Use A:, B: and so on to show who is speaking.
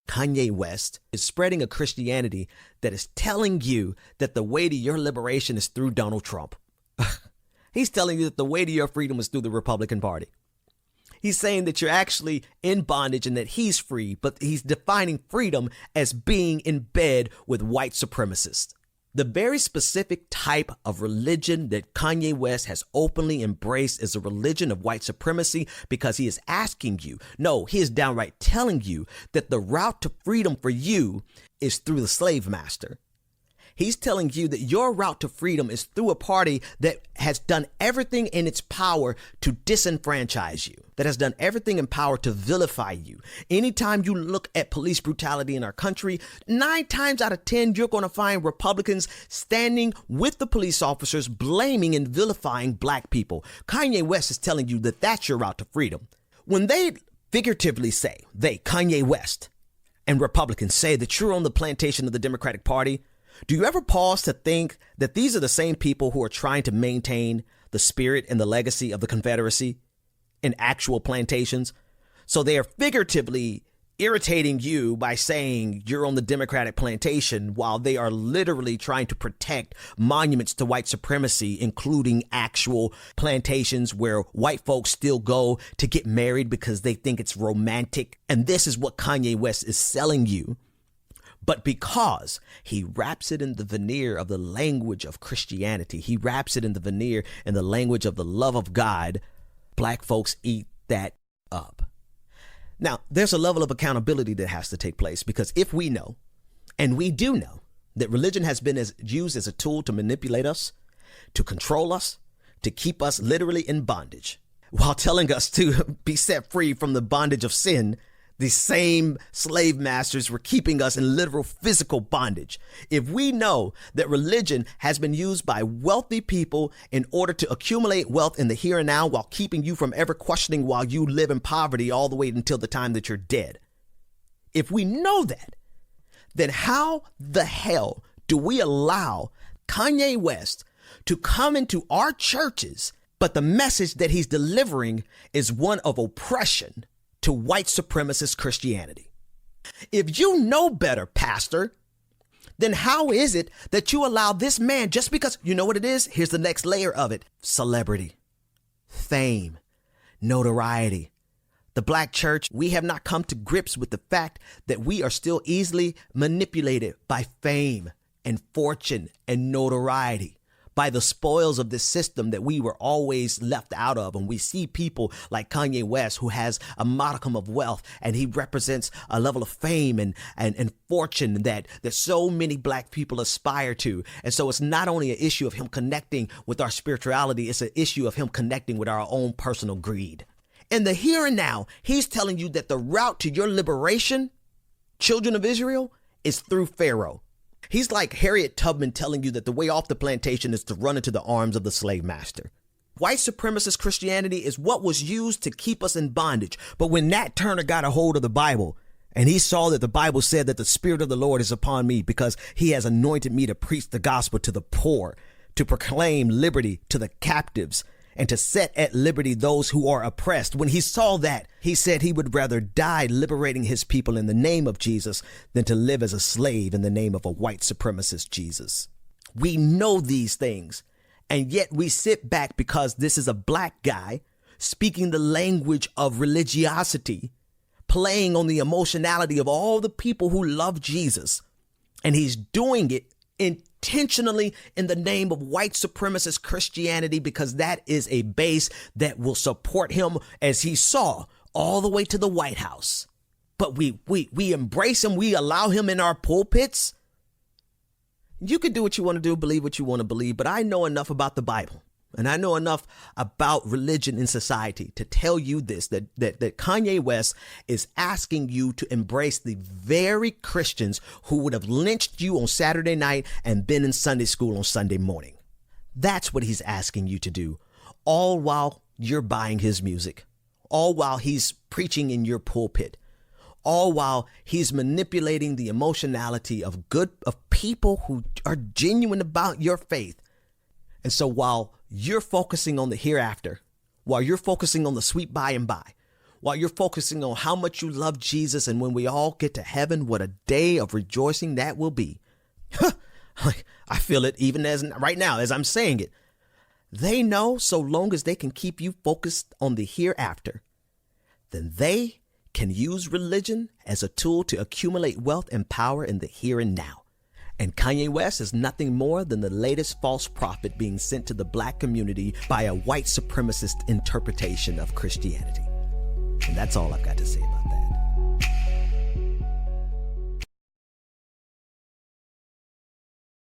A: Kanye West is spreading a Christianity that is telling you that the way to your liberation is through Donald Trump. He's telling you that the way to your freedom is through the Republican Party. He's saying that you're actually in bondage and that he's free, but he's defining freedom as being in bed with white supremacists. The very specific type of religion that Kanye West has openly embraced is a religion of white supremacy, because he is asking you, no, he is downright telling you that the route to freedom for you is through the slave master. He's telling you that your route to freedom is through a party that has done everything in its power to disenfranchise you, that has done everything in power to vilify you. Anytime you look at police brutality in our country, 9 times out of 10, you're going to find Republicans standing with the police officers, blaming and vilifying black people. Kanye West is telling you that that's your route to freedom. When they figuratively say, Kanye West and Republicans say that you're on the plantation of the Democratic Party, do you ever pause to think that these are the same people who are trying to maintain the spirit and the legacy of the Confederacy in actual plantations? So they are figuratively irritating you by saying you're on the Democratic plantation, while they are literally trying to protect monuments to white supremacy, including actual plantations where white folks still go to get married because they think it's romantic. And this is what Kanye West is selling you. But because he wraps it in the veneer of the language of Christianity, he wraps it in the veneer and the language of the love of God, black folks eat that up. Now, there's a level of accountability that has to take place, because if we know, and we do know, that religion has been used as a tool to manipulate us, to control us, to keep us literally in bondage, while telling us to be set free from the bondage of sin, the same slave masters were keeping us in literal physical bondage. If we know that religion has been used by wealthy people in order to accumulate wealth in the here and now, while keeping you from ever questioning while you live in poverty all the way until the time that you're dead. If we know that, then how the hell do we allow Kanye West to come into our churches, but the message that he's delivering is one of oppression to white supremacist Christianity? If you know better, pastor, then how is it that you allow this man, just because, you know what it is? Here's the next layer of it. Celebrity, fame, notoriety. The black church, we have not come to grips with the fact that we are still easily manipulated by fame and fortune and notoriety, by the spoils of this system that we were always left out of. And we see people like Kanye West, who has a modicum of wealth, and he represents a level of fame and fortune that so many black people aspire to. And so it's not only an issue of him connecting with our spirituality, it's an issue of him connecting with our own personal greed. In the here and now, he's telling you that the route to your liberation, children of Israel, is through Pharaoh. He's like Harriet Tubman telling you that the way off the plantation is to run into the arms of the slave master. White supremacist Christianity is what was used to keep us in bondage. But when Nat Turner got a hold of the Bible, and he saw that the Bible said that the Spirit of the Lord is upon me because he has anointed me to preach the gospel to the poor, to proclaim liberty to the captives, and to set at liberty those who are oppressed. When he saw that, he said he would rather die liberating his people in the name of Jesus than to live as a slave in the name of a white supremacist Jesus. We know these things, and yet we sit back because this is a black guy speaking the language of religiosity, playing on the emotionality of all the people who love Jesus. And he's doing it intentionally in the name of white supremacist Christianity, because that is a base that will support him, as he saw, all the way to the White House. But we embrace him. We allow him in our pulpits. You can do what you want to do, believe what you want to believe, but I know enough about the Bible, and I know enough about religion in society to tell you this, that Kanye West is asking you to embrace the very Christians who would have lynched you on Saturday night and been in Sunday school on Sunday morning. That's what he's asking you to do, all while you're buying his music, all while he's preaching in your pulpit, all while he's manipulating the emotionality of people who are genuine about your faith. And so while you're focusing on the hereafter, while you're focusing on the sweet by and by, while you're focusing on how much you love Jesus, and when we all get to heaven, what a day of rejoicing that will be. I feel it even as right now as I'm saying it. They know so long as they can keep you focused on the hereafter, then they can use religion as a tool to accumulate wealth and power in the here and now. And Kanye West is nothing more than the latest false prophet being sent to the black community by a white supremacist interpretation of Christianity. And that's all I've got to say about that.